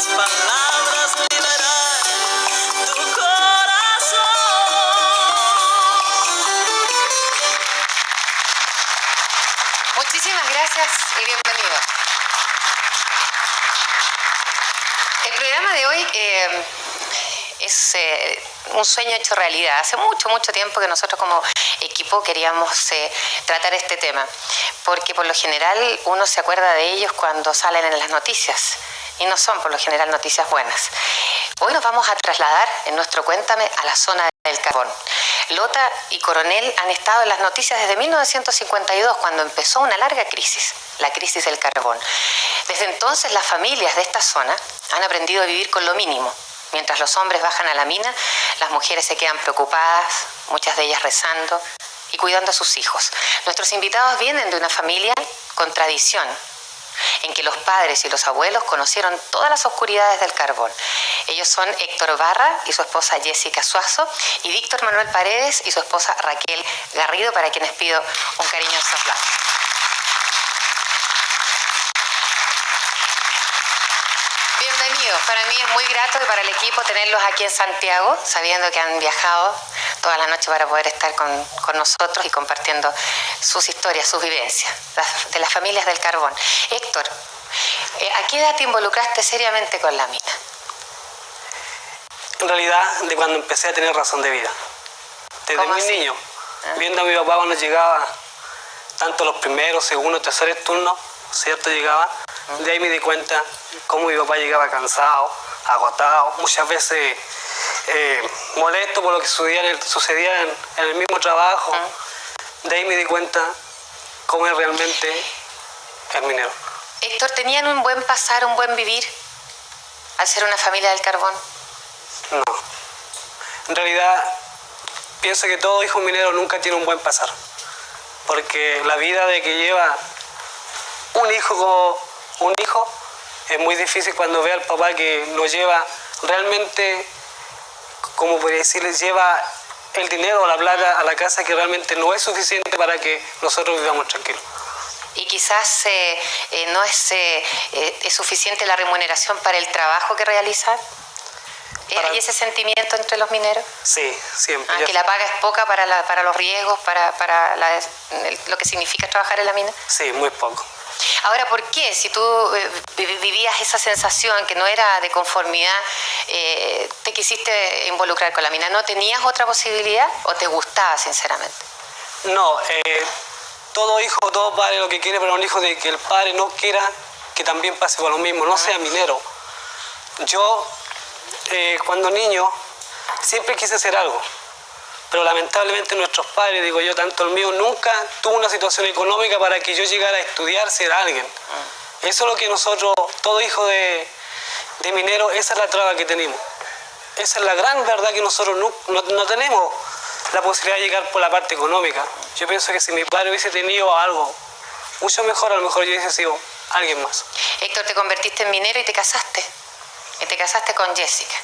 mis palabras liberar tu corazón. Muchísimas gracias y bienvenido. El programa de hoy es un sueño hecho realidad. Hace mucho tiempo que nosotros como equipo queríamos tratar este tema, porque por lo general uno se acuerda de ellos cuando salen en las noticias y no son por lo general noticias buenas. Hoy nos vamos a trasladar en nuestro Cuéntame a la zona del carbón. Lota y Coronel han estado en las noticias desde 1952, cuando empezó una larga crisis, la crisis del carbón. Desde entonces las familias de esta zona han aprendido a vivir con lo mínimo. Mientras los hombres bajan a la mina, las mujeres se quedan preocupadas, muchas de ellas rezando y cuidando a sus hijos. Nuestros invitados vienen de una familia con tradición, en que los padres y los abuelos conocieron todas las oscuridades del carbón. Ellos son Héctor Barra y su esposa Jessica Suazo, y Víctor Manuel Paredes y su esposa Raquel Garrido, para quienes pido un cariñoso aplauso. Bienvenidos. Para mí es muy grato y para el equipo tenerlos aquí en Santiago, sabiendo que han viajado toda la noche para poder estar con nosotros y compartiendo sus historias, sus vivencias, de las familias del carbón. Héctor, ¿a qué edad te involucraste seriamente con la mina? En realidad, de cuando empecé a tener razón de vida. Desde muy niño, viendo a mi papá cuando llegaba, tanto los primeros, segundos, terceros turnos, ¿cierto? Llegaba, de ahí me di cuenta cómo mi papá llegaba cansado, agotado, muchas veces molesto por lo que sucedía en el mismo trabajo. De ahí me di cuenta cómo es realmente el minero. Héctor, ¿tenían un buen pasar, un buen vivir al ser una familia del carbón? No. En realidad, pienso que todo hijo minero nunca tiene un buen pasar. Porque la vida de que lleva un hijo es muy difícil cuando ve al papá que lo lleva realmente, como podría decirle, lleva el dinero o la plata a la casa, que realmente no es suficiente para que nosotros vivamos tranquilos. Y quizás no es suficiente la remuneración para el trabajo que realizan. ¿Hay ese sentimiento entre los mineros? Sí, siempre. Que la paga es poca para los riesgos, para lo que significa trabajar en la mina. Sí, muy poco. Ahora, ¿por qué? Si tú vivías esa sensación que no era de conformidad, te quisiste involucrar con la mina, ¿no tenías otra posibilidad o te gustaba sinceramente? No, todo hijo, todo padre lo que quiere para un hijo, de que el padre no quiera que también pase por lo mismo, no sea minero. Yo, cuando niño, siempre quise hacer algo, pero lamentablemente nuestros padres, digo yo, tanto el mío, nunca tuvo una situación económica para que yo llegara a estudiar, ser alguien. Eso es lo que nosotros, todo hijo de minero, esa es la traba que tenemos. Esa es la gran verdad, que nosotros no tenemos la posibilidad de llegar por la parte económica. Yo pienso que si mi padre hubiese tenido algo mucho mejor, a lo mejor yo hubiese sido alguien más. Héctor, te convertiste en minero y te casaste. Y te casaste con Jessica.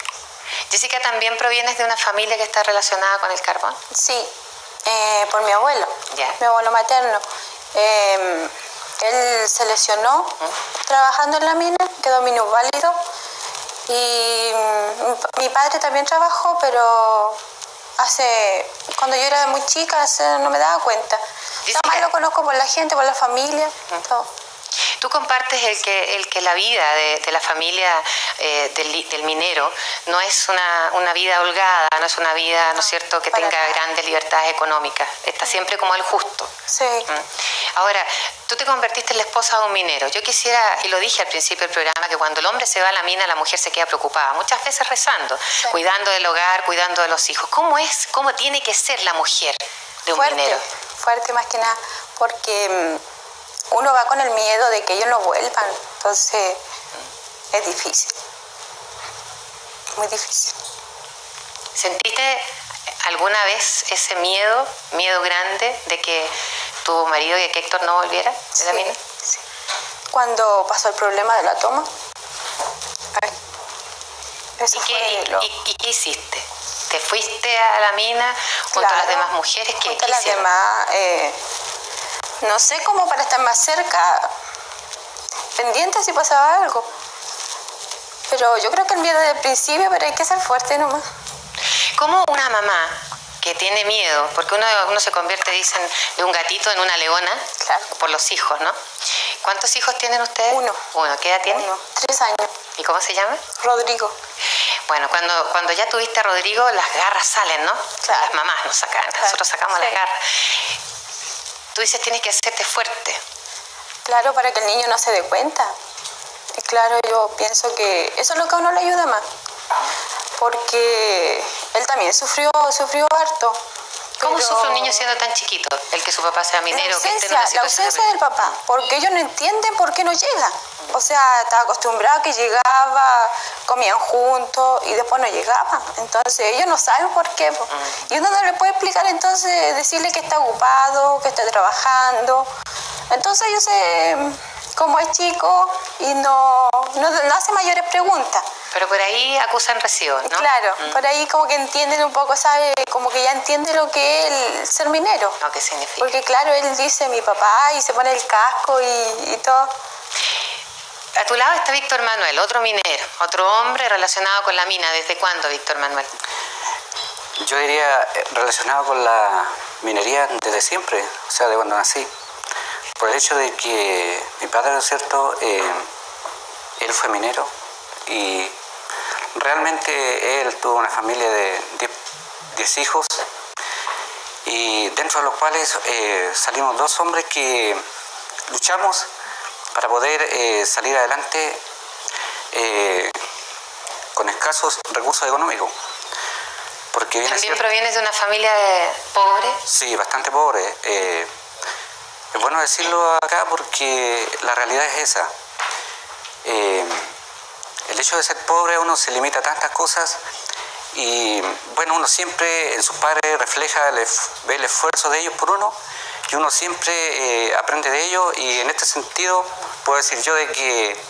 Jessica, ¿también provienes de una familia que está relacionada con el carbón? Sí, por mi abuelo, Ya. mi abuelo materno. Él se lesionó trabajando en la mina, quedó minusválido. Y mi padre también trabajó, pero cuando yo era muy chica, no me daba cuenta. Nada más lo conozco por la gente, por la familia, todo. Tú compartes el que la vida de la familia del minero no es una vida holgada, no es una vida, ¿no es cierto?, que tenga grandes libertades económicas. Está siempre como el justo. Sí. Ahora, tú te convertiste en la esposa de un minero. Yo quisiera, y lo dije al principio del programa, que cuando el hombre se va a la mina, la mujer se queda preocupada, muchas veces rezando, cuidando del hogar, cuidando de los hijos. ¿Cómo tiene que ser la mujer de un minero? Fuerte más que nada, porque uno va con el miedo de que ellos no vuelvan, entonces es difícil, muy difícil. ¿Sentiste alguna vez ese miedo grande de que tu marido y que Héctor no volviera de la mina? Sí. Cuando pasó el problema de la toma, ¿Y qué hiciste? ¿Te fuiste a la mina junto a las demás mujeres? Junto a las demás, no sé, cómo para estar más cerca, pendiente si pasaba algo. Pero yo creo que el miedo es del principio, pero hay que ser fuerte nomás. ¿Cómo una mamá que tiene miedo, porque uno se convierte, dicen, de un gatito en una leona, Claro. por los hijos, ¿no? ¿Cuántos hijos tienen ustedes? Uno. ¿Qué edad tiene? 3 años. ¿Y cómo se llama? Rodrigo. Bueno, cuando ya tuviste a Rodrigo, las garras salen, ¿no? Claro. Las mamás nos sacan, Claro. nosotros sacamos Sí. las garras. Tú dices, tienes que hacerte fuerte. Claro, para que el niño no se dé cuenta. Y claro, yo pienso que eso es lo que a uno le ayuda más. Porque él también sufrió harto. ¿Cómo pero sufre un niño siendo tan chiquito? El que su papá sea minero, que esté en una la situación ausencia del papá, porque ellos no entienden por qué no llega. O sea, estaba acostumbrado a que llegaba, comían juntos y después no llegaba. Entonces ellos no saben por qué. Po. Y uno no le puede explicar, entonces decirle que está ocupado, que está trabajando. Entonces ellos, como es chico y no hace mayores preguntas. Pero por ahí acusan recibo, ¿no? Claro, por ahí como que entienden un poco, sabe, como que ya entiende lo que es el ser minero. No, ¿qué significa? Porque claro, él dice mi papá y se pone el casco y todo. A tu lado está Víctor Manuel, otro minero, otro hombre relacionado con la mina. ¿Desde cuándo, Víctor Manuel? Yo diría relacionado con la minería desde siempre, o sea, de cuando nací. Por el hecho de que mi padre, ¿no es cierto?, él fue minero y realmente él tuvo una familia de 10 hijos y dentro de los cuales salimos 2 hombres que luchamos para poder salir adelante con escasos recursos económicos. Porque bien ¿También provienes de una familia pobre? Sí, bastante pobre. Es bueno decirlo acá porque la realidad es esa. El hecho de ser pobre uno se limita a tantas cosas y bueno, uno siempre en sus padres refleja, ve el esfuerzo de ellos por uno y uno siempre aprende de ellos y en este sentido puedo decir yo de que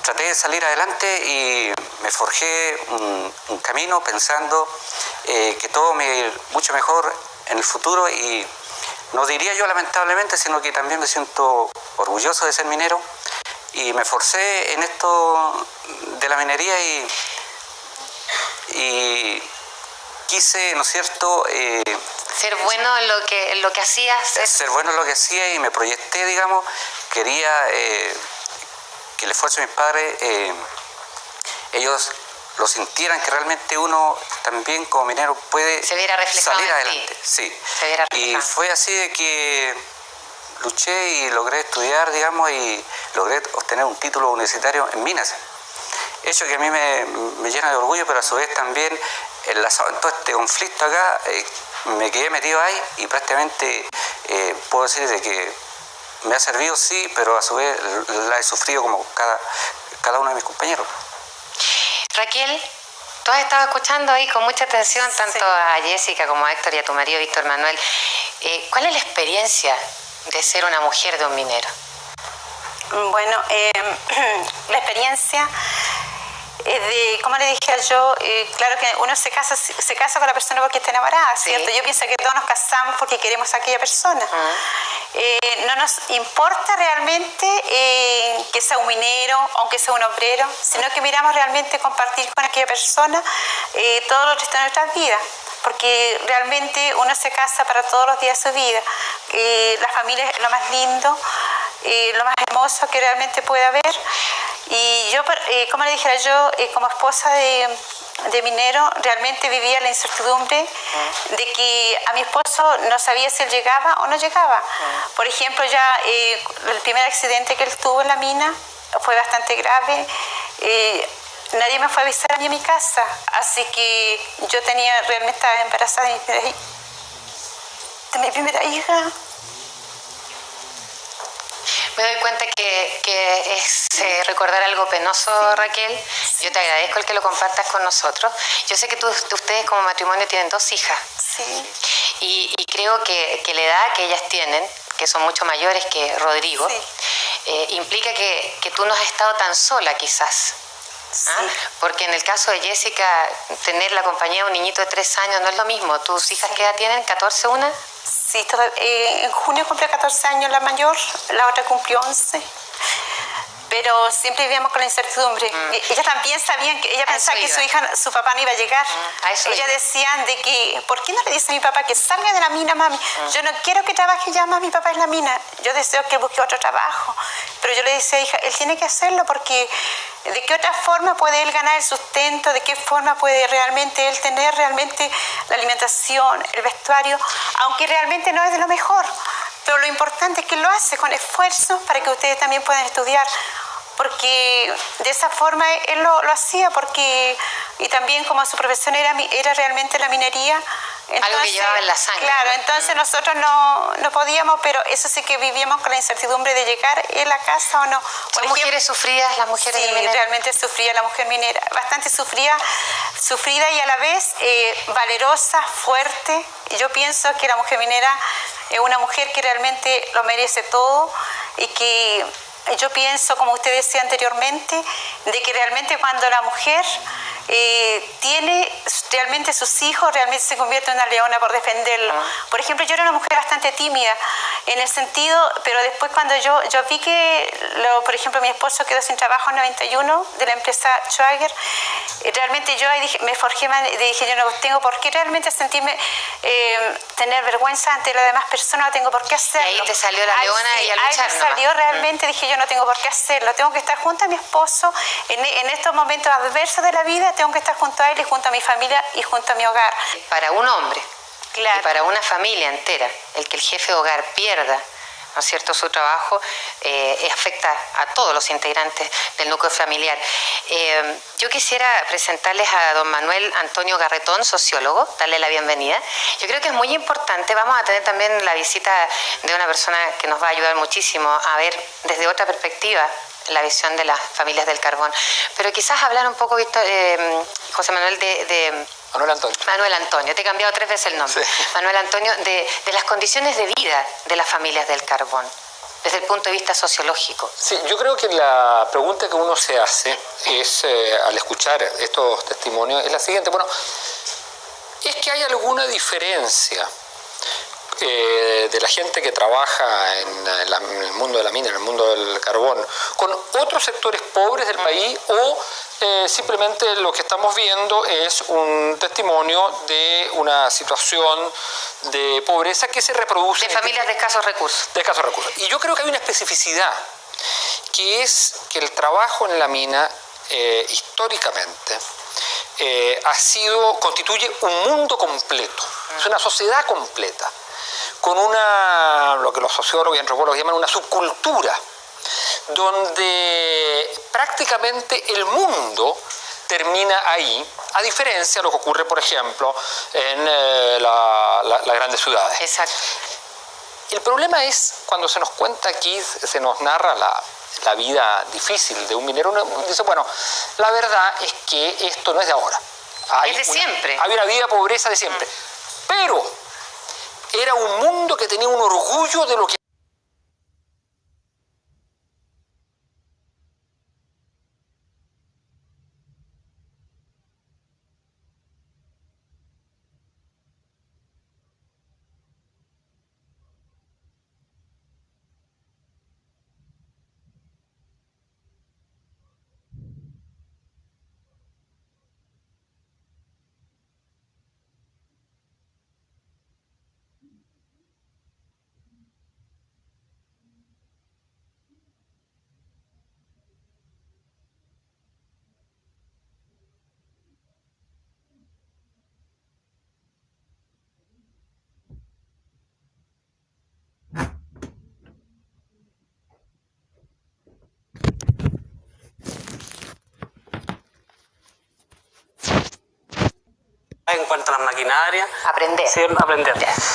traté de salir adelante y me forjé un camino pensando que todo me iba a ir mucho mejor en el futuro y no diría yo lamentablemente, sino que también me siento orgulloso de ser minero y me forcé en esto de la minería y quise, ¿no es cierto?, Ser bueno en lo que hacías. ser bueno en lo que hacía y me proyecté, digamos, quería que el esfuerzo de mis padres, ellos lo sintieran, que realmente uno también como minero puede Se viera reflejado salir en adelante. ti. Sí. Se viera Y reflejado. fue así de que luché y logré estudiar, digamos, y logré obtener un título universitario en minas. Hecho que a mí me llena de orgullo, pero a su vez también enlazado en todo este conflicto acá, me quedé metido ahí y prácticamente puedo decir de que me ha servido, sí, pero a su vez la he sufrido como cada uno de mis compañeros. Raquel, tú has estado escuchando ahí con mucha atención tanto a Jessica como a Héctor y a tu marido Víctor Manuel. ¿Cuál es la experiencia de ser una mujer de un minero? Bueno, la experiencia como le dije yo, claro que uno se casa con la persona porque está enamorada, ¿cierto? Sí. Yo pienso que todos nos casamos porque queremos a aquella persona. No nos importa realmente que sea un minero, aunque sea un obrero, sino que miramos realmente compartir con aquella persona todo lo que está en nuestras vidas. Porque realmente uno se casa para todos los días de su vida. La familia es lo más lindo, lo más hermoso que realmente puede haber. Y yo, como le dijera yo, como esposa de minero, realmente vivía la incertidumbre de que a mi esposo no sabía si él llegaba o no llegaba. Por ejemplo, ya el primer accidente que él tuvo en la mina fue bastante grave. Nadie me fue a avisar ni a mi casa, así que yo realmente estaba embarazada de mi primera hija. Me doy cuenta que es recordar algo penoso, Raquel. Yo te agradezco el que lo compartas con nosotros. Yo sé que ustedes como matrimonio tienen 2 hijas. Sí. Y creo que la edad que ellas tienen, que son mucho mayores que Rodrigo, implica que tú no has estado tan sola quizás. Sí. Porque en el caso de Jessica, tener la compañía de un niñito de 3 años no es lo mismo. ¿Tus hijas qué edad tienen? ¿14 una? Sí, en junio cumple 14 años la mayor, la otra cumplió 11. pero siempre vivíamos con la incertidumbre. Ella también sabía que ella pensaba que su papá no iba a llegar. Ella decían de que, ¿por qué no le dice a mi papá que salga de la mina, mami? Yo no quiero que trabaje ya más mi papá en la mina. Yo deseo que él busque otro trabajo. Pero yo le decía, hija, él tiene que hacerlo porque ¿de qué otra forma puede él ganar el sustento? ¿De qué forma puede realmente él tener realmente la alimentación, el vestuario? Aunque realmente no es de lo mejor. Pero lo importante es que lo hace con esfuerzo para que ustedes también puedan estudiar. Porque de esa forma él lo hacía, porque y también como su profesión era realmente la minería. Entonces, algo que llevaba en la sangre. Claro, entonces nosotros no podíamos, pero eso sí que vivíamos con la incertidumbre de llegar en la casa o no. ¿Son mujeres sufridas las mujeres mineras? Sí, realmente sufría la mujer minera, bastante sufrida y a la vez valerosa, fuerte. Yo pienso que la mujer minera es una mujer que realmente lo merece todo y que yo pienso, como usted decía anteriormente, de que realmente cuando la mujer tiene realmente sus hijos, realmente se convierte en una leona por defenderlo. Por ejemplo, yo era una mujer bastante tímida en el sentido, pero después cuando yo vi que, por ejemplo, mi esposo quedó sin trabajo en 91 de la empresa Schwager, realmente yo ahí me forjé, dije, yo no tengo por qué realmente sentirme, tener vergüenza ante las demás personas, no tengo por qué hacerlo. Y ahí te salió la leona y a luchar. Ahí me salió realmente, dije, yo no tengo por qué hacerlo, tengo que estar junto a mi esposo en estos momentos adversos de la vida, tengo que estar junto a él y junto a mi familia y junto a mi hogar. Para un hombre, claro, y para una familia entera, el que el jefe de hogar pierda, ¿no es cierto?, su trabajo, afecta a todos los integrantes del núcleo familiar. Yo quisiera presentarles a don Manuel Antonio Garretón, sociólogo, darle la bienvenida. Yo creo que es muy importante, vamos a tener también la visita de una persona que nos va a ayudar muchísimo a ver desde otra perspectiva la visión de las familias del carbón. Pero quizás hablar un poco, José Manuel, de Manuel Antonio, te he cambiado 3 veces el nombre. Sí. Manuel Antonio, de las condiciones de vida de las familias del carbón, desde el punto de vista sociológico. Sí, yo creo que la pregunta que uno se hace es, al escuchar estos testimonios, es la siguiente. Bueno, ¿es que hay alguna diferencia de la gente que trabaja en el mundo de la mina, en el mundo del carbón, con otros sectores pobres del país, o simplemente lo que estamos viendo es un testimonio de una situación de pobreza que se reproduce? De familias de escasos recursos. De escasos recursos. Y yo creo que hay una especificidad, que es que el trabajo en la mina, históricamente, constituye un mundo completo, es una sociedad completa, con lo que los sociólogos y antropólogos llaman una subcultura, donde prácticamente el mundo termina ahí, a diferencia de lo que ocurre, por ejemplo, en las grandes ciudades. Exacto. El problema es cuando se nos cuenta aquí, se nos narra la vida difícil de un minero, uno dice, bueno, la verdad es que esto no es de ahora. Es de siempre. Hay una vida de pobreza de siempre. Pero era un mundo que tenía un orgullo de lo que... En cuanto a las maquinarias, Aprender. sí, aprender.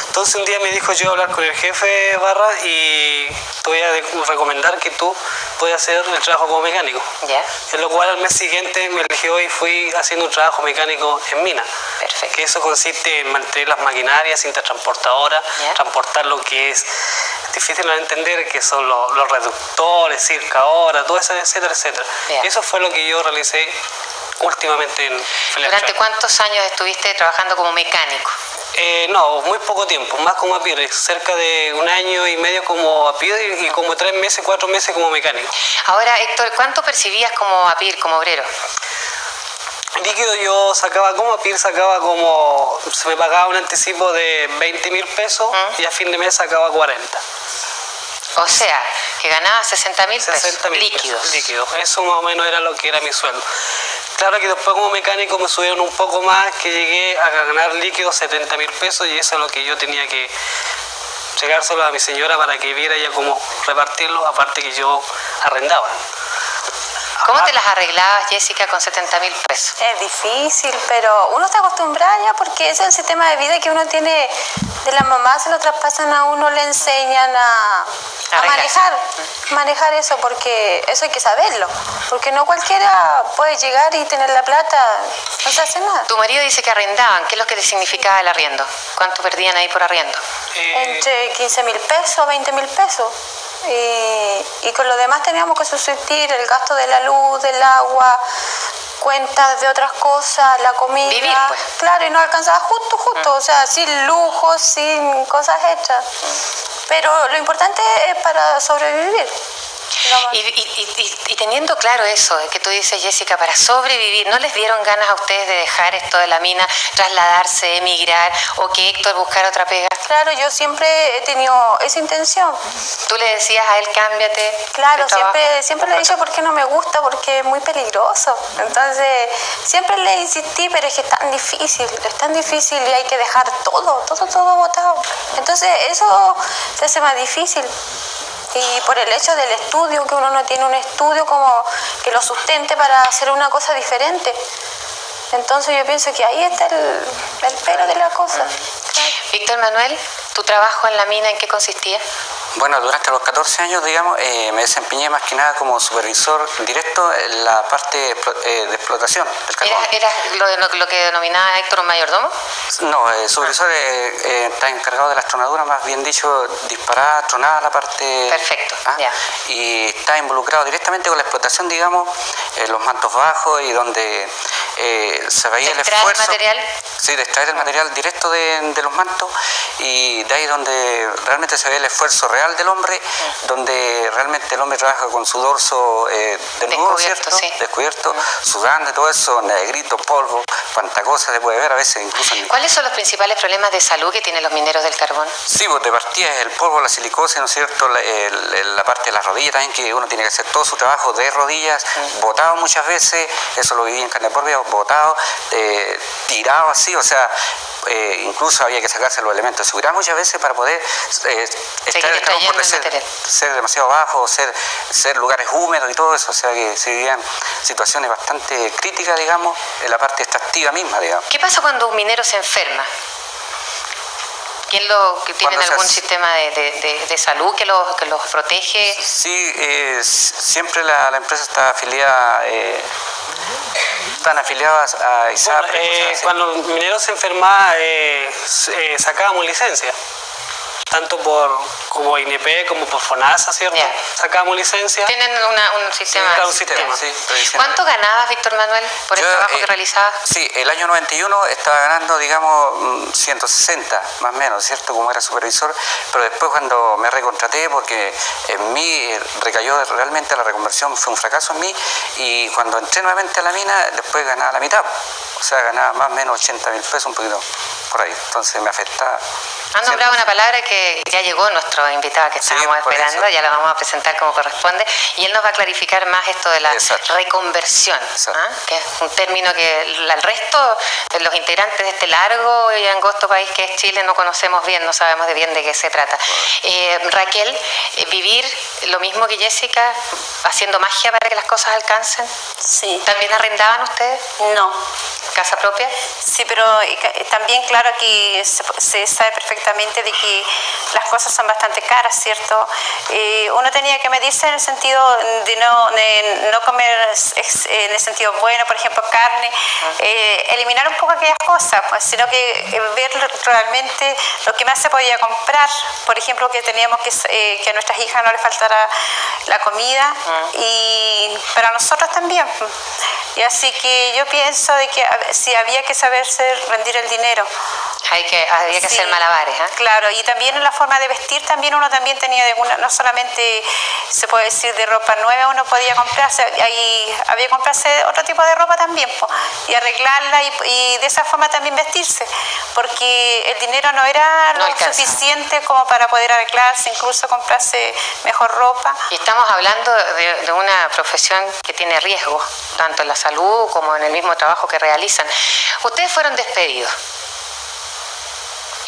Entonces un día me dijo, yo voy a hablar con el jefe Barra y te voy a recomendar que tú puedas hacer el trabajo como mecánico. Ya. En lo cual al mes siguiente me eligió y fui haciendo un trabajo mecánico en mina. Perfecto. Que eso consiste en mantener las maquinarias, cintas transportadoras, transportar lo que es difícil de entender, que son los reductores, circadoras, todo eso, etcétera, etcétera. Eso fue lo que yo realicé últimamente en Filial ¿Durante Schwager. cuántos años estuviste trabajando como mecánico? No, muy poco tiempo, más como APIR, cerca de 1 año y medio como APIR y como 3 meses, 4 meses como mecánico. Ahora, Héctor, ¿cuánto percibías como APIR, como obrero? Líquido yo sacaba como APIR, se me pagaba un anticipo de 20.000 pesos y a fin de mes sacaba 40. O sea, que ganaba 60.000 pesos 60.000 líquidos. pesos líquidos. Eso más o menos era lo que era mi sueldo. Claro que después como mecánico me subieron un poco más, que llegué a ganar líquidos 70.000 pesos y eso es lo que yo tenía que llegárselo a mi señora para que viera ella cómo repartirlo, aparte que yo arrendaba. ¿Cómo te las arreglabas, Jessica, con 70.000 pesos? Es difícil, pero uno está acostumbrado ya porque ese es el sistema de vida que uno tiene de la mamá, se lo traspasan a uno, le enseñan a manejar eso, porque eso hay que saberlo, porque no cualquiera puede llegar y tener la plata, no se hace nada. Tu marido dice que arrendaban. ¿Qué es lo que le significaba el arriendo? ¿Cuánto perdían ahí por arriendo? Entre 15.000 pesos, 20.000 pesos. Y con lo demás teníamos que subsistir el gasto de la luz, del agua, cuentas de otras cosas, la comida. Vivir, pues. Claro, y no alcanzaba justo, o sea, sin lujos, sin cosas extras. Pero lo importante es para sobrevivir. Y teniendo claro eso, que tú dices, Jessica, para sobrevivir, ¿no les dieron ganas a ustedes de dejar esto de la mina, trasladarse, emigrar o que Héctor buscara otra pega? Claro, yo siempre he tenido esa intención. Tú le decías a él, cámbiate. Claro, de trabajo. siempre le he dicho porque no me gusta, porque es muy peligroso. Entonces, siempre le insistí, pero es que es tan difícil y hay que dejar todo botado. Entonces, eso se hace más difícil. Y por el hecho del estudio, que uno no tiene un estudio como que lo sustente para hacer una cosa diferente. Entonces yo pienso que ahí está el pero de la cosa. Claro. Víctor Manuel, ¿tu trabajo en la mina en qué consistía? Bueno, durante los 14 años, digamos, me desempeñé más que nada como supervisor directo en la parte de explotación del carbón. ¿Eras lo que denominaba Héctor un mayordomo? No, el supervisor está encargado de las tronaduras, más bien dicho, disparar, tronar la parte... Perfecto, ya. Y está involucrado directamente con la explotación, digamos, en los mantos bajos y donde se veía el esfuerzo... ¿Extraer material? Sí, de extraer el material directo de los mantos y de ahí donde realmente se ve el esfuerzo real del hombre, donde realmente el hombre trabaja con su dorso desnudo, ¿cierto? Sí. Descubierto, sudando y todo eso, negrito, polvo, cuánta cosa se puede ver, a veces incluso... ¿Cuáles son los principales problemas de salud que tienen los mineros del carbón? Sí, pues de partida es el polvo, la silicosis, ¿no es cierto? La parte de las rodillas también, que uno tiene que hacer todo su trabajo de rodillas, botado muchas veces, eso lo viví en carne propia, botado, tirado así, o sea... incluso había que sacarse los elementos de seguridad muchas veces para poder estar el campo por ser demasiado bajo, ser lugares húmedos y todo eso, o sea que se vivían situaciones bastante críticas, digamos, en la parte extractiva misma, digamos. ¿Qué pasa cuando un minero se enferma? ¿Tienen algún sistema de salud que los protege? Sí, siempre la empresa está afiliada... están afiliadas a ISAP. Bueno, cuando el minero se enfermaba, sacábamos licencia, tanto como INP como por FONASA, ¿cierto? Yeah. Sacábamos licencia. ¿Tienen un sistema? Sí, claro, un sistema. Sí, ¿Cuánto ganabas, Víctor Manuel, por el trabajo que realizabas? Sí, el año 91 estaba ganando, digamos, 160, más o menos, ¿cierto? Como era supervisor, pero después cuando me recontraté, porque en mí recayó realmente la reconversión, fue un fracaso en mí, y cuando entré nuevamente a la mina, después ganaba la mitad, o sea, ganaba más o menos 80.000 pesos, un poquito por ahí, entonces me afectaba. Han nombrado una palabra que ya llegó nuestro invitado que estábamos esperando, ya la vamos a presentar como corresponde, y él nos va a clarificar más esto de la reconversión, que es un término que el resto de los integrantes de este largo y angosto país que es Chile no conocemos bien, no sabemos bien de qué se trata. Raquel, ¿vivir lo mismo que Jessica, haciendo magia para que las cosas alcancen? Sí. ¿También arrendaban ustedes? No. ¿Casa propia? Sí, pero también claro que se sabe perfectamente de que las cosas son bastante caras, ¿cierto? Uno tenía que medirse en el sentido de no comer en el sentido bueno, por ejemplo, carne, eliminar un poco aquellas cosas, pues, sino que ver realmente lo que más se podía comprar, por ejemplo, que teníamos que a nuestras hijas no les faltara la comida y para nosotros también. Y así que yo pienso de que si había que saberse rendir el dinero. Había que Sí. hacer malabares, ¿ah? Claro, y también en la forma de vestir también uno también tenía no solamente se puede decir de ropa nueva, uno podía comprarse, había que comprarse otro tipo de ropa también, po, y arreglarla y de esa forma también vestirse, porque el dinero no era No lo alcanza. suficiente como para poder arreglarse, incluso comprarse mejor ropa. Y estamos hablando de una profesión que tiene riesgo, tanto en la salud como en el mismo trabajo que realizan. Ustedes fueron despedidos.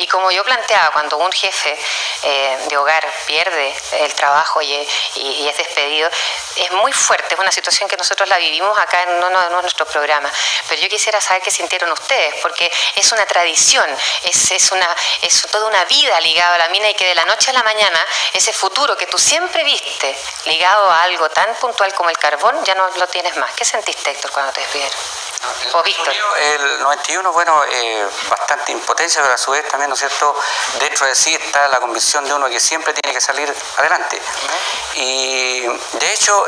Y como yo planteaba, cuando un jefe de hogar pierde el trabajo y es despedido, es muy fuerte, es una situación que nosotros la vivimos acá en uno de nuestros programas. Pero yo quisiera saber qué sintieron ustedes, porque es una tradición, es toda una vida ligada a la mina y que de la noche a la mañana ese futuro que tú siempre viste ligado a algo tan puntual como el carbón, ya no lo tienes más. ¿Qué sentiste, Héctor, cuando te despidieron? O Víctor. El 91, bueno, bastante impotencia, pero a su vez también, ¿no es cierto?, dentro de sí está la convicción de uno que siempre tiene que salir adelante. Y de hecho,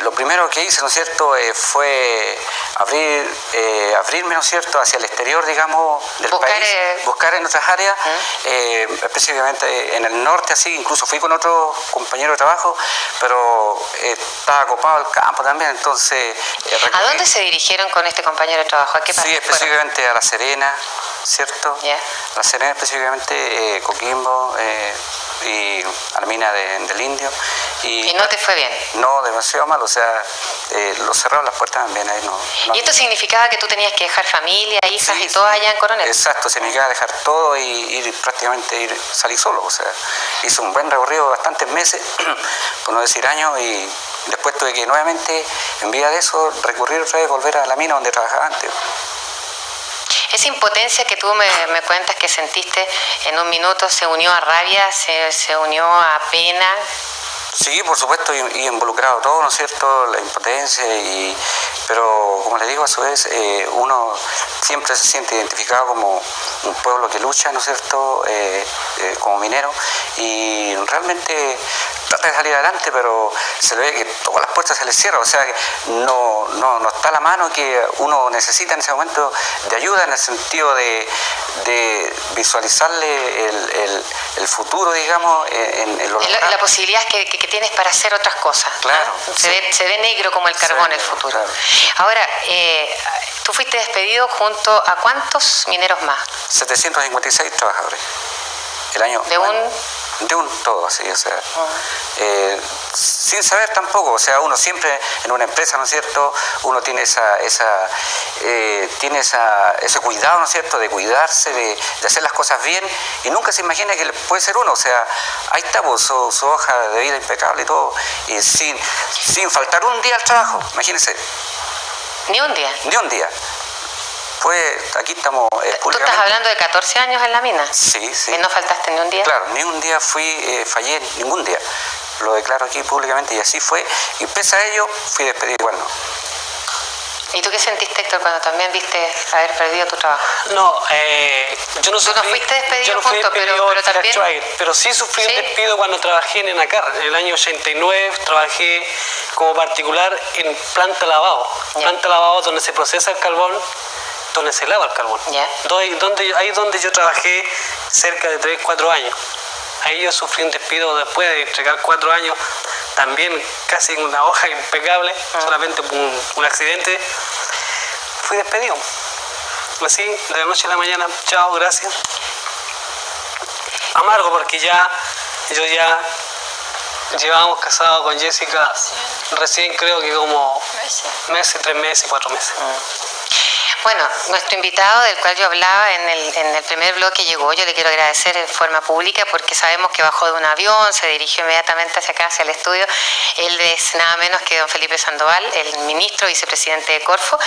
lo primero que hice, ¿no es cierto?, fue abrirme, ¿no es cierto?, hacia el exterior, digamos, del país, buscar en otras áreas, específicamente en el norte, así, incluso fui con otro compañero de trabajo, pero estaba copado el campo también, entonces... ¿A dónde se dirigieron con este compañero de trabajo? ¿A qué parte Sí, fueron? específicamente a La Serena, ¿cierto? Ya. La Serena específicamente, Coquimbo y a la mina del Indio. ¿Y no te fue bien? No, demasiado mal, o sea, lo cerraron las puertas también ahí, no. ¿Y esto significaba que tú tenías que dejar familia, hijas Sí, y todo sí. allá en Coronel? Exacto, significaba dejar todo y salir solo, o sea, hice un buen recorrido, bastantes meses, por no decir años, y después tuve que nuevamente, en vía de eso, recurrir otra vez, volver a la mina donde trabajaba antes. Esa impotencia que tú me cuentas que sentiste en un minuto, ¿se unió a rabia, se unió a pena? Sí, por supuesto, y involucrado todo, ¿no es cierto?, la impotencia, pero como les digo, a su vez, uno siempre se siente identificado como un pueblo que lucha, ¿no es cierto?, como minero, y realmente trata de salir adelante, pero se le ve que todas las puertas se le cierran, o sea, que no está a la mano que uno necesita en ese momento de ayuda, en el sentido de visualizarle el futuro, digamos, en lo local. La posibilidad que tienes para hacer otras cosas. Claro, ¿no? sí. Se ve negro como el carbón el futuro. Claro. Ahora, tú fuiste despedido junto a ¿cuántos mineros más? 756 trabajadores. El año... De un todo, así, o sea, sin saber tampoco, o sea, uno siempre en una empresa, ¿no es cierto?, uno tiene ese cuidado, ¿no es cierto?, de cuidarse, de hacer las cosas bien, y nunca se imagina que puede ser uno, o sea, ahí está pues, su hoja de vida impecable y todo, y sin faltar un día al trabajo, imagínense. Ni un día. Ni un día. Pues aquí estamos ¿Tú estás públicamente. hablando de 14 años en la mina? Sí, sí. ¿Y no faltaste ni un día? Claro, ni un día fallé, ningún día. Lo declaro aquí públicamente y así fue. Y pese a ello, fui despedido igual, ¿no? ¿Y tú qué sentiste, Héctor, cuando también viste haber perdido tu trabajo? No, yo no sufrí, fuiste despedido yo no fui junto, despedido pero en también- Schwager, pero sí sufrí ¿Sí? un despido cuando trabajé en Enacar. En el año 89 trabajé como particular en planta lavado. Ya. Planta lavado donde se procesa el carbón, donde se lava el carbón. Ya. Ahí donde yo trabajé cerca de 3, 4 años. Ahí yo sufrí un despido después de entregar 4 años, también casi en una hoja impecable, solamente por un accidente. Fui despedido. Así, de la noche a la mañana, chao, gracias. Amargo porque yo ya llevábamos casados con Jessica recién creo que como meses, 3 meses, 4 meses. Bueno, nuestro invitado del cual yo hablaba en el primer bloque llegó. Yo le quiero agradecer en forma pública porque sabemos que bajó de un avión, se dirigió inmediatamente hacia acá, hacia el estudio. Él es nada menos que don Felipe Sandoval, el ministro vicepresidente de Corfo,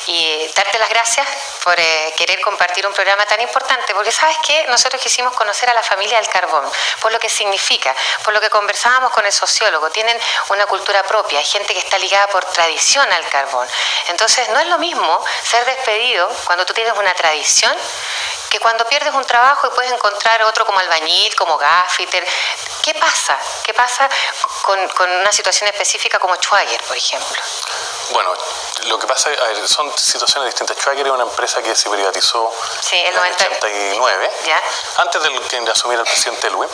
y darte las gracias por querer compartir un programa tan importante, porque sabes que nosotros quisimos conocer a la familia del carbón, por lo que significa, por lo que conversábamos con el sociólogo, tienen una cultura propia, hay gente que está ligada por tradición al carbón. Entonces no es lo mismo ser despedido cuando tú tienes una tradición que cuando pierdes un trabajo y puedes encontrar otro como albañil, como gaffiter. ¿Qué pasa? ¿Qué pasa con una situación específica como Schwager, por ejemplo? Bueno, Lo que pasa, a ver, son situaciones distintas. Schwager era una empresa que se privatizó Sí, en el 89, ¿Ya? antes de que asumiera el presidente Elwin,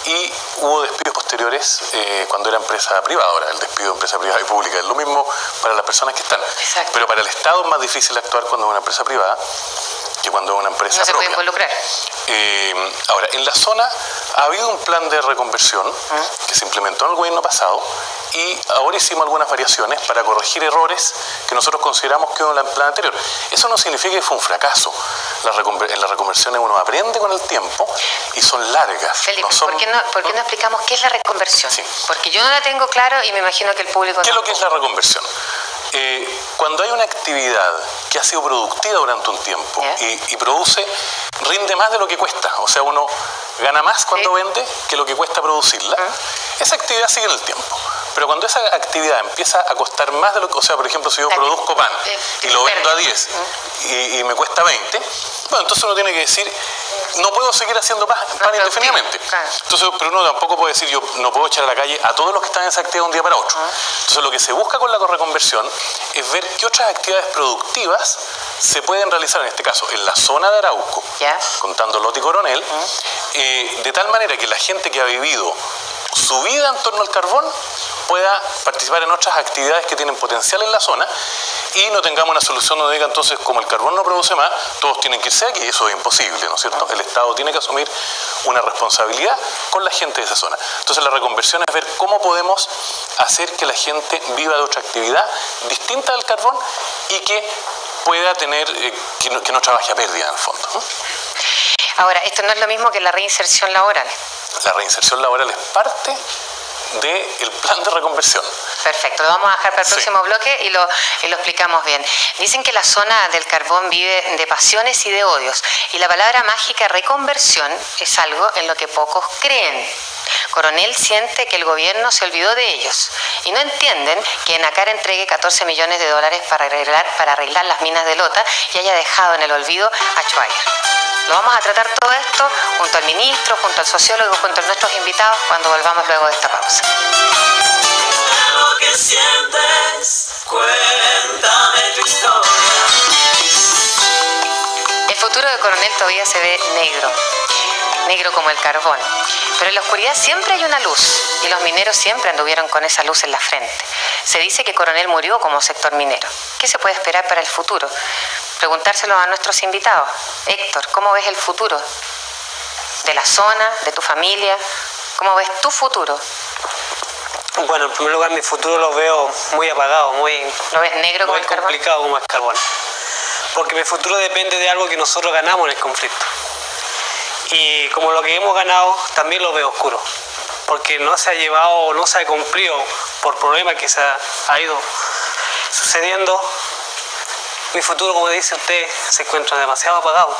y hubo despidos posteriores cuando era empresa privada. Ahora, el despido de empresa privada y pública es lo mismo para las personas que están. Exacto. Pero para el Estado es más difícil actuar cuando es una empresa privada que cuando es una empresa No se puede propia. involucrar. Ahora, en la zona ha habido un plan de reconversión que se implementó en el gobierno pasado y ahora hicimos algunas variaciones para corregir errores que nosotros consideramos que hubo en el plan anterior. Eso no significa que fue un fracaso. En las reconversiones uno aprende con el tiempo y son largas. Felipe, no son... ¿por qué no explicamos qué es la reconversión? Sí. Porque yo no la tengo claro y me imagino que el público ¿Qué es lo que tampoco. es la reconversión? Cuando hay una actividad que ha sido productiva durante un tiempo ¿Ya? y produce, rinde más de lo que cuesta. O sea, uno gana más cuando vende que lo que cuesta producirla. Esa actividad sigue en el tiempo. Pero cuando esa actividad empieza a costar más de lo que... O sea, por ejemplo, si yo produzco pan y lo vendo a 10 y me cuesta 20, bueno, entonces uno tiene que decir, no puedo seguir haciendo pan indefinidamente. Claro. Entonces, pero uno tampoco puede decir, yo no puedo echar a la calle a todos los que están en esa actividad de un día para otro. Entonces, lo que se busca con la reconversión es ver qué otras actividades productivas se pueden realizar, en este caso, en la zona de Arauco, ¿Ya? contando Lot y Coronel, de tal manera que la gente que ha vivido su vida en torno al carbón pueda participar en otras actividades que tienen potencial en la zona y no tengamos una solución donde diga entonces como el carbón no produce más, todos tienen que irse aquí. Eso es imposible, ¿no es cierto? El Estado tiene que asumir una responsabilidad con la gente de esa zona. Entonces la reconversión es ver cómo podemos hacer que la gente viva de otra actividad distinta al carbón y que pueda tener, que no trabaje a pérdida en el fondo, ¿no? Ahora, esto no es lo mismo que la reinserción laboral. La reinserción laboral es parte del plan de reconversión. Perfecto, lo vamos a dejar para el Sí. próximo bloque y lo explicamos bien. Dicen que la zona del carbón vive de pasiones y de odios, y la palabra mágica reconversión es algo en lo que pocos creen. Coronel siente que el gobierno se olvidó de ellos y no entienden que Enacar entregue 14 millones de dólares para arreglar las minas de Lota y haya dejado en el olvido a Schwager. Lo vamos a tratar todo esto junto al ministro, junto al sociólogo, junto a nuestros invitados cuando volvamos luego de esta pausa. Lo que sientes, cuéntame tu historia. El futuro de Coronel todavía se ve negro, negro como el carbón. Pero en la oscuridad siempre hay una luz y los mineros siempre anduvieron con esa luz en la frente. Se dice que Coronel murió como sector minero. ¿Qué se puede esperar para el futuro? Preguntárselo a nuestros invitados. Héctor, ¿cómo ves el futuro? ¿De la zona, de tu familia? ¿Cómo ves tu futuro? Bueno, en primer lugar, mi futuro lo veo muy apagado, muy ¿Lo ves negro como muy el carbón? complicado como el carbón. Porque mi futuro depende de algo que nosotros ganamos en el conflicto. Y como lo que hemos ganado, también lo veo oscuro. Porque no se ha llevado, no se ha cumplido por problemas que se ha ido sucediendo. Mi futuro, como dice usted, se encuentra demasiado apagado.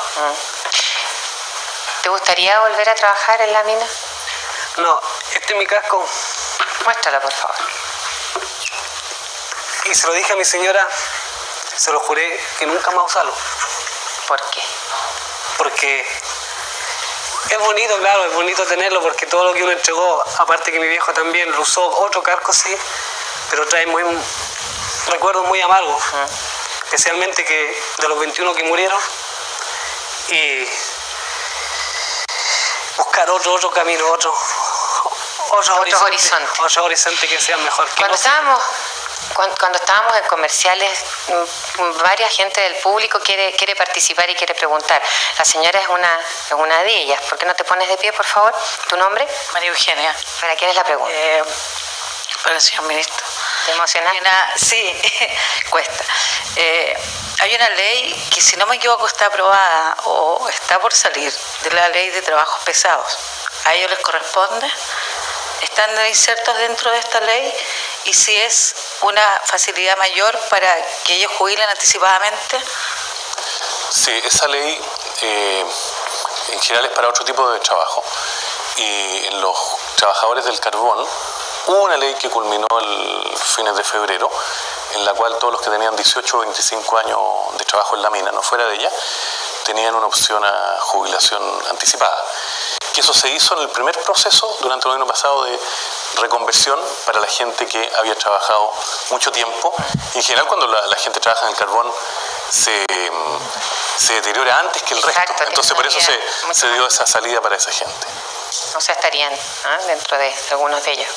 ¿Te gustaría volver a trabajar en la mina? No, este es mi casco. Muéstralo, por favor. Y se lo dije a mi señora, se lo juré que nunca más usarlo. ¿Por qué? Porque es bonito, claro, es bonito tenerlo porque todo lo que uno entregó, aparte que mi viejo también lo usó, otro casco sí, pero trae recuerdos muy amargos, especialmente que de los 21 que murieron, y buscar otro camino, otros horizontes. otros horizontes que sean mejor que Cuando nosotros. cuando estábamos en comerciales, varias gente del público quiere participar y quiere preguntar. La señora es una de ellas. ¿Por qué no te pones de pie, por favor? ¿Tu nombre? María Eugenia, ¿Para quién es la pregunta? para el señor ministro. ¿Te emocionas? Sí, cuesta. Hay una ley que, si no me equivoco, está aprobada o está por salir, de la ley de trabajos pesados. ¿A ellos les corresponde? ¿Están insertos dentro de esta ley? ¿Y si es una facilidad mayor para que ellos jubilen anticipadamente? Sí, esa ley en general es para otro tipo de trabajo. Y en los trabajadores del carbón hubo una ley que culminó el fines de febrero, en la cual todos los que tenían 18 o 25 años de trabajo en la mina, no fuera de ella, tenían una opción a jubilación anticipada. Que eso se hizo en el primer proceso durante el año pasado de reconversión para la gente que había trabajado mucho tiempo. En general, cuando la gente trabaja en el carbón, se deteriora antes que el resto. Exacto, Entonces, por eso se dio esa salida para esa gente. O sea, estarían dentro de algunos de ellos.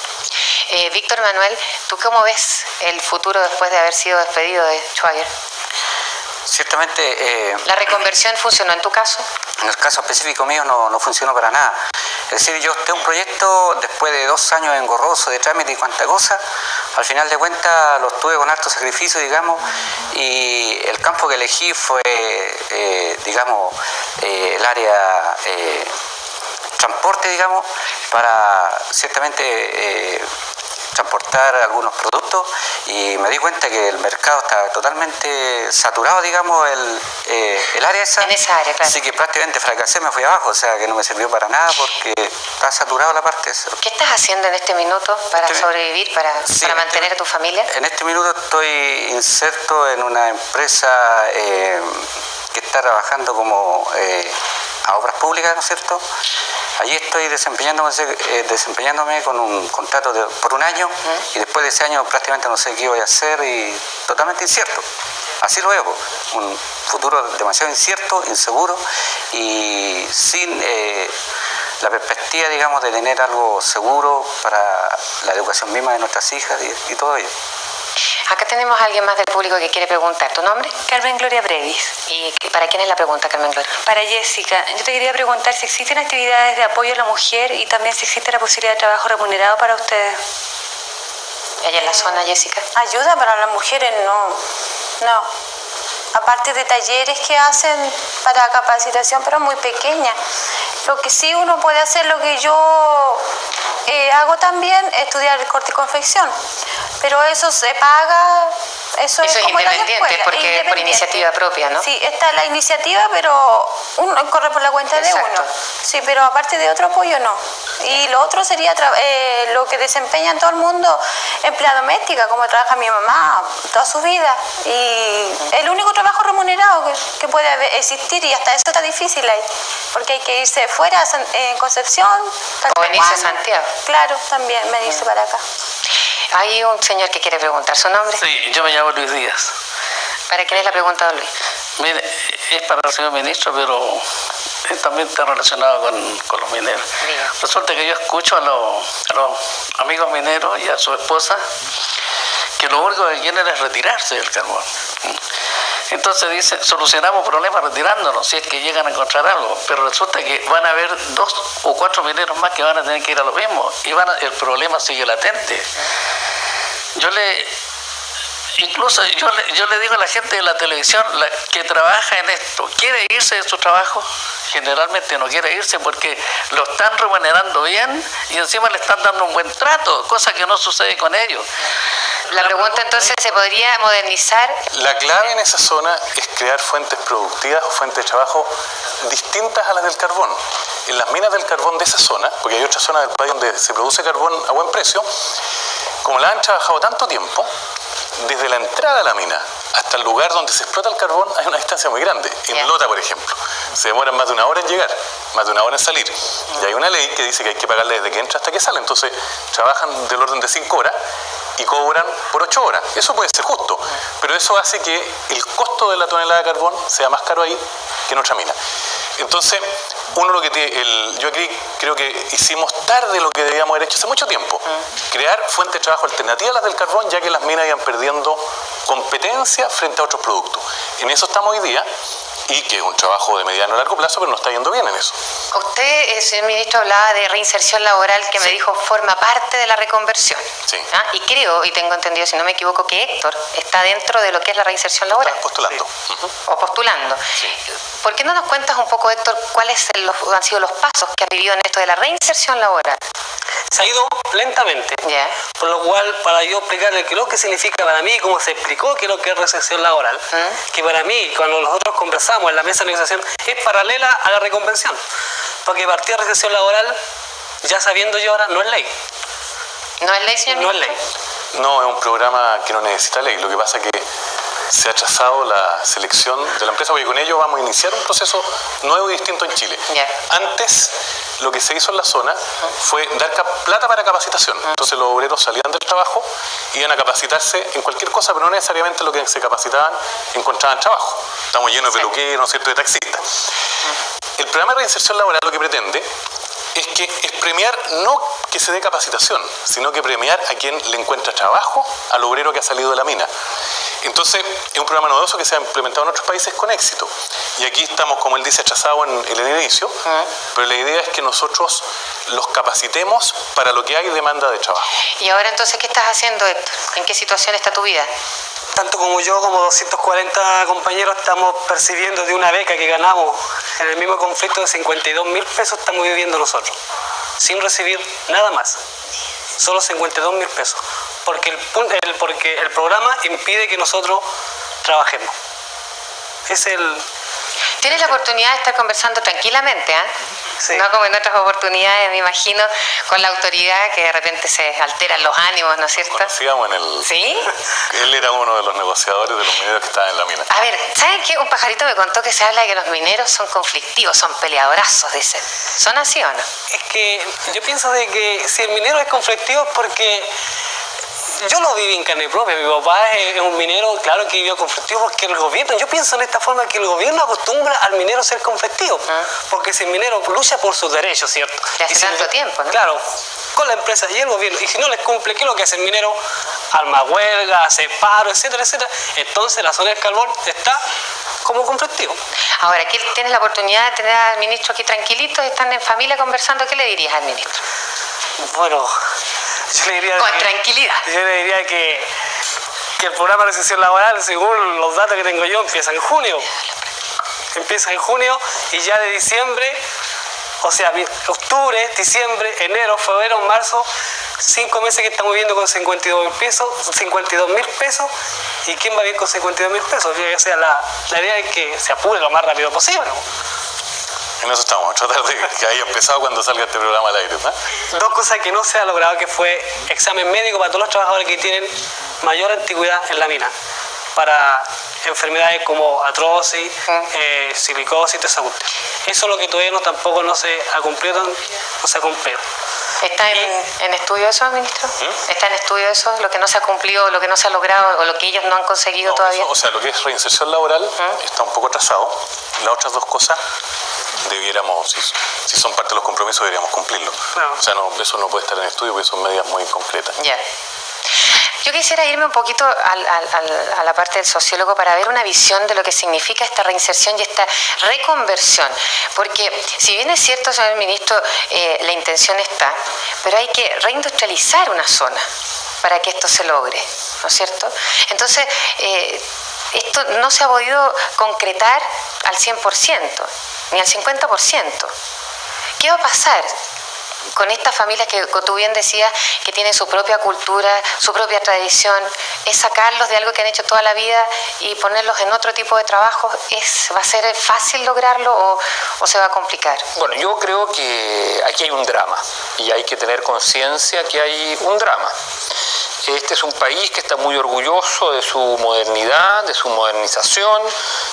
Víctor Manuel, ¿tú cómo ves el futuro después de haber sido despedido de Schwager? Ciertamente... ¿La reconversión funcionó en tu caso? En el caso específico mío no funcionó para nada. Es decir, yo tengo un proyecto después de 2 años engorroso de trámite y cuánta cosa. Al final de cuentas lo tuve con harto sacrificio, digamos, y el campo que elegí fue, el área transporte, digamos, para ciertamente transportar algunos productos, y me di cuenta que el mercado está totalmente saturado, digamos, el área esa. En esa área, claro. Así que prácticamente fracasé, me fui abajo, o sea que no me sirvió para nada porque está saturado la parte esa. ¿Qué estás haciendo en este minuto para sobrevivir, para mantener a tu familia? En este minuto estoy inserto en una empresa que está trabajando como a obras públicas, ¿no es cierto? Allí estoy desempeñándome con un contrato por 1 año, y después de ese año prácticamente no sé qué voy a hacer, y totalmente incierto. Así lo veo, un futuro demasiado incierto, inseguro, y sin la perspectiva, digamos, de tener algo seguro para la educación misma de nuestras hijas y todo ello. Acá tenemos a alguien más del público que quiere preguntar. ¿Tu nombre? Carmen Gloria Brevis. ¿Y para quién es la pregunta, Carmen Gloria? Para Jessica, yo te quería preguntar si existen actividades de apoyo a la mujer y también si existe la posibilidad de trabajo remunerado para ustedes. ¿Allá en la zona, Jessica? Ayuda para las mujeres, no. Aparte de talleres que hacen para capacitación, pero muy pequeña. Lo que sí uno puede hacer, lo que yo hago también, es estudiar corte y confección. Pero eso se paga, eso es como independiente, porque por iniciativa propia, ¿no? Sí, está la iniciativa, pero uno corre por la cuenta de uno. Sí, pero aparte de otro apoyo, no. Y lo otro sería lo que desempeña en todo el mundo, empleada doméstica, como trabaja mi mamá toda su vida. Y el único trabajo remunerado que puede existir, y hasta eso está difícil ahí, porque hay que irse fuera, en Concepción. O venirse a Santiago. Claro, también venirse para acá. Hay un señor que quiere preguntar su nombre. Sí, yo me llamo Luis Díaz. ¿Para quién es la pregunta, don Luis? Mire, es para el señor ministro, pero también está relacionado con los mineros. Diga. Resulta que yo escucho a los amigos mineros y a su esposa que lo único que quieren es retirarse del carbón. Entonces dicen, solucionamos problemas retirándonos, si es que llegan a encontrar algo, pero resulta que van a haber 2 o 4 mineros más que van a tener que ir a lo mismo, y el problema sigue latente. Incluso yo le digo a la gente de la televisión que trabaja en esto, quiere irse de su trabajo, generalmente no quiere irse porque lo están remunerando bien y encima le están dando un buen trato, cosa que no sucede con ellos. La pregunta entonces, ¿se podría modernizar? La clave en esa zona es crear fuentes productivas o fuentes de trabajo distintas a las del carbón. En las minas del carbón de esa zona, porque hay otra zona del país donde se produce carbón a buen precio, como la han trabajado tanto tiempo, desde la entrada a la mina hasta el lugar donde se explota el carbón hay una distancia muy grande. En Lota, por ejemplo, se demoran más de 1 hora en llegar, más de 1 hora en salir. Y hay una ley que dice que hay que pagarle desde que entra hasta que sale. Entonces trabajan del orden de 5 horas y cobran por 8 horas. Eso puede ser justo, pero eso hace que el costo de la tonelada de carbón sea más caro ahí que en otra mina. Entonces, yo aquí creo que hicimos tarde lo que debíamos haber hecho hace mucho tiempo. Crear fuentes de trabajo alternativas a las del carbón, ya que las minas iban perdiendo competencia frente a otros productos. En eso estamos hoy día, y que es un trabajo de mediano a largo plazo, pero nos está yendo bien en eso. Usted, señor ministro, hablaba de reinserción laboral, que me dijo forma parte de la reconversión. Sí. Y creo, y tengo entendido, si no me equivoco, que Héctor está dentro de lo que es la reinserción laboral. Está postulando. O postulando. Sí. ¿Por qué no nos cuentas un poco, Héctor, cuáles han sido los pasos que has vivido en esto de la reinserción laboral? Se ha ido lentamente, Ya. por lo cual, para yo explicarle qué es lo que significa para mí, cómo se explicó qué es lo que es reinserción laboral, que para mí, cuando nosotros conversamos en la mesa de negociación, es paralela a la reconvención, porque partir de reinserción laboral, ya sabiendo yo ahora, no es ley. ¿No es ley, señor No es ministro? ley. No, es un programa que no necesita ley. Lo que pasa es que se ha trazado la selección de la empresa, porque con ello vamos a iniciar un proceso nuevo y distinto en Chile. Ya. Antes, lo que se hizo en la zona fue dar plata para capacitación. Entonces los obreros salían del trabajo, iban a capacitarse en cualquier cosa, pero no necesariamente lo que se capacitaban encontraban trabajo. Estamos llenos de peluqueros, ¿no es cierto?, de taxistas. El programa de reinserción laboral lo que pretende es premiar no que se dé capacitación, sino que premiar a quien le encuentra trabajo al obrero que ha salido de la mina. Entonces, es un programa novedoso que se ha implementado en otros países con éxito. Y aquí estamos, como él dice, atrasados en el inicio, pero la idea es que nosotros los capacitemos para lo que hay demanda de trabajo. Y ahora entonces, ¿qué estás haciendo, Héctor? ¿En qué situación está tu vida? Tanto como yo, como 240 compañeros, estamos percibiendo de una beca que ganamos en el mismo conflicto de 52.000 pesos, estamos viviendo nosotros, sin recibir nada más, solo 52.000 pesos, porque el programa impide que nosotros trabajemos. Es el... Tienes la oportunidad de estar conversando tranquilamente, ¿eh? Sí. No como en otras oportunidades, me imagino, con la autoridad que de repente se alteran los ánimos, ¿no es cierto? Conocíamos en el... ¿Sí? Él era uno de los negociadores de los mineros que estaban en la mina. A ver, ¿saben qué? Un pajarito me contó que se habla de que los mineros son conflictivos, son peleadorazos, dicen. ¿Son así o no? Es que yo pienso de que si el minero es conflictivo es porque... Yo lo viví en carne propia, mi papá es un minero, claro que vivió conflictivo porque el gobierno, yo pienso en esta forma que el gobierno acostumbra al minero a ser conflictivo, porque si el minero lucha por sus derechos, ¿cierto? Ya hace Y si tanto tiempo, ¿no? Claro, con la empresa y el gobierno, y si no les cumple, ¿qué es lo que hace el minero? Arma huelga, hace paro, etcétera, etcétera. Entonces la zona del carbón está como conflictivo. Ahora, aquí tienes la oportunidad de tener al ministro aquí tranquilito, están en familia conversando, ¿qué le dirías al ministro? Bueno, yo le diría... Con tranquilidad. Yo le diría que el programa de reinserción laboral, según los datos que tengo yo, empieza en junio. Empieza en junio y ya de diciembre, o sea, octubre, diciembre, enero, febrero, marzo, 5 meses que estamos viviendo con 52.000 pesos. ¿Y quién va bien con 52.000 pesos? O sea, la idea es que se apure lo más rápido posible, ¿no? En eso estamos, a tratar de que haya empezado cuando salga este programa al aire, ¿no? Dos cosas que no se ha logrado, que fue examen médico para todos los trabajadores que tienen mayor antigüedad en la mina, para enfermedades como artrosis, silicosis y toda esa cuestión. Eso es lo que todavía tampoco no se ha cumplido, no se ha cumplido. ¿Está en estudio eso, ministro? ¿Está en estudio eso? ¿Lo que no se ha cumplido, lo que no se ha logrado o lo que ellos no han conseguido No, todavía? eso, o sea, lo que es reinserción laboral está un poco atrasado. Las otras dos cosas debiéramos, si son parte de los compromisos, deberíamos cumplirlo. Claro. O sea, no, eso no puede estar en estudio porque son medidas muy concretas. Ya. Yo quisiera irme un poquito a la parte del sociólogo para ver una visión de lo que significa esta reinserción y esta reconversión. Porque si bien es cierto, señor ministro, la intención está, pero hay que reindustrializar una zona para que esto se logre, ¿no es cierto? Entonces, esto no se ha podido concretar al 100%, ni al 50%. ¿Qué va a pasar con estas familias que tú bien decías que tienen su propia cultura, su propia tradición? ¿Es sacarlos de algo que han hecho toda la vida y ponerlos en otro tipo de trabajo? ¿Va a ser fácil lograrlo o se va a complicar? Bueno, yo creo que aquí hay un drama y hay que tener conciencia que hay un drama. Este es un país que está muy orgulloso de su modernidad, de su modernización,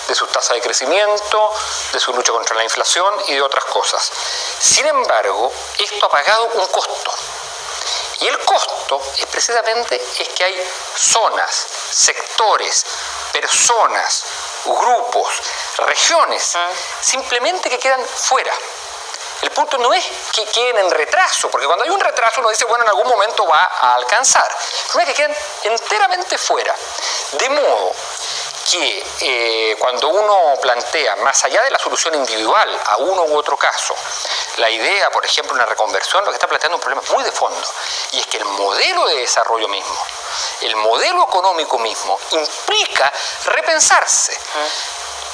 de su tasa de crecimiento, de su lucha contra la inflación y de otras cosas. Sin embargo, esto ha pagado un costo. Y el costo es precisamente que hay zonas, sectores, personas, grupos, regiones, simplemente que quedan fuera. El punto no es que queden en retraso, porque cuando hay un retraso uno dice, bueno, en algún momento va a alcanzar. El problema es que quedan enteramente fuera. De modo que cuando uno plantea, más allá de la solución individual a uno u otro caso, la idea, por ejemplo, una reconversión, lo que está planteando es un problema muy de fondo. Y es que el modelo de desarrollo mismo, el modelo económico mismo, implica repensarse.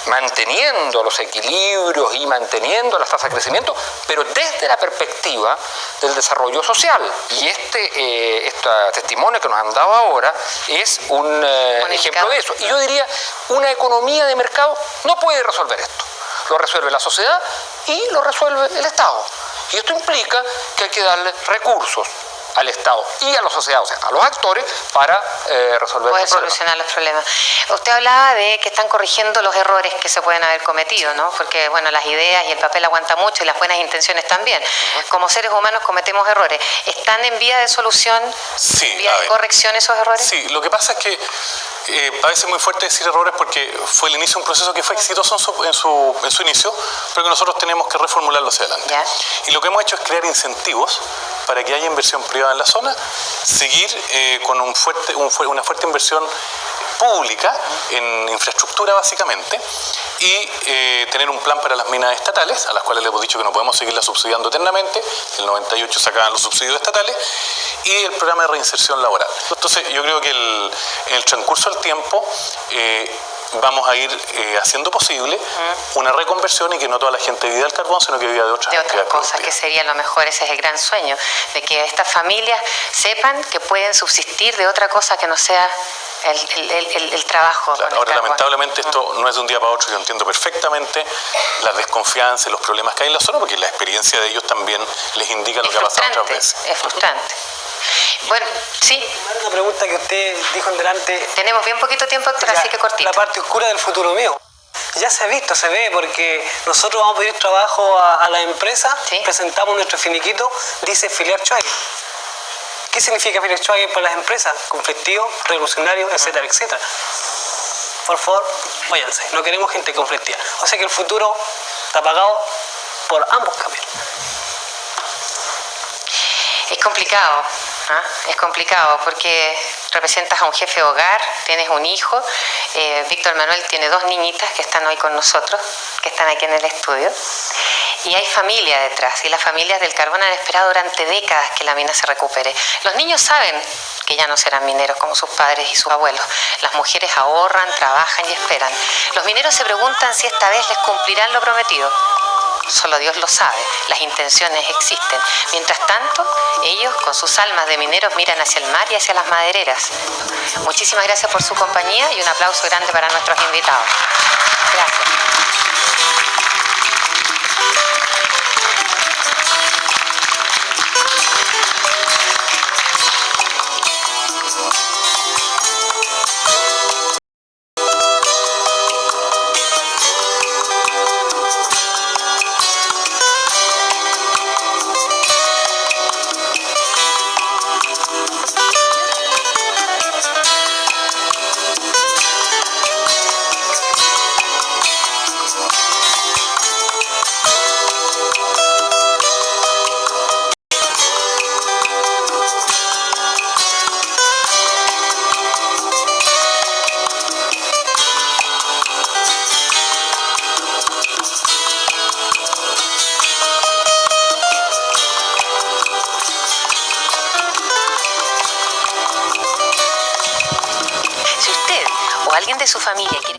Manteniendo los equilibrios y manteniendo las tasas de crecimiento, pero desde la perspectiva del desarrollo social. Y este testimonio que nos han dado ahora es un ejemplo de eso. Y yo diría, una economía de mercado no puede resolver esto. Lo resuelve la sociedad y lo resuelve el Estado. Y esto implica que hay que darle recursos al Estado y a la sociedad, o sea, a los actores, para resolver Puede el problema. solucionar los problemas. Usted hablaba de que están corrigiendo los errores que se pueden haber cometido, ¿no? Porque, bueno, las ideas y el papel aguantan mucho y las buenas intenciones también. Como seres humanos cometemos errores. ¿Están en vía de solución, Sí, en vía a de ver. corrección esos errores? Sí, lo que pasa es que parece muy fuerte decir errores porque fue el inicio de un proceso que fue exitoso en su inicio, pero que nosotros tenemos que reformularlo hacia adelante. Ya. Y lo que hemos hecho es crear incentivos para que haya inversión privada en la zona, seguir con una fuerte inversión pública en infraestructura básicamente y tener un plan para las minas estatales, a las cuales le hemos dicho que no podemos seguirlas subsidiando eternamente. El 98 sacaban los subsidios estatales, y el programa de reinserción laboral. Entonces yo creo que en el transcurso del tiempo vamos a ir haciendo posible una reconversión y que no toda la gente viva del carbón, sino que viva de otras actividades cosas, que productivas. sería lo mejor. Ese es el gran sueño, de que estas familias sepan que pueden subsistir de otra cosa que no sea el trabajo. Claro, con el ahora carbón. lamentablemente esto no es de un día para otro. Yo entiendo perfectamente las desconfianzas y los problemas que hay en la zona, porque la experiencia de ellos también les indica lo que ha pasado otras veces. Es frustrante. Bueno, sí, Una pregunta que usted dijo en delante, tenemos bien poquito tiempo, Héctor, así que cortito. la parte oscura del futuro mío. Ya se ha visto, se ve, porque nosotros vamos a pedir trabajo a la empresa, Sí. presentamos nuestro finiquito, dice Volkswagen. ¿Qué significa Volkswagen para las empresas? Conflictivo, revolucionario, etcétera, etcétera. Por favor, váyanse, no queremos gente conflictiva. O sea que el futuro está pagado por ambos caminos. Es complicado, ¿ah? Es complicado porque representas a un jefe de hogar, tienes un hijo. Víctor Manuel tiene 2 niñitas que están hoy con nosotros, que están aquí en el estudio. Y hay familia detrás, y las familias del carbón han esperado durante décadas que la mina se recupere. Los niños saben que ya no serán mineros como sus padres y sus abuelos. Las mujeres ahorran, trabajan y esperan. Los mineros se preguntan si esta vez les cumplirán lo prometido. Solo Dios lo sabe, las intenciones existen. Mientras tanto, ellos con sus almas de mineros miran hacia el mar y hacia las madereras. Muchísimas gracias por su compañía y un aplauso grande para nuestros invitados. Gracias. Si usted o alguien de su familia quiere...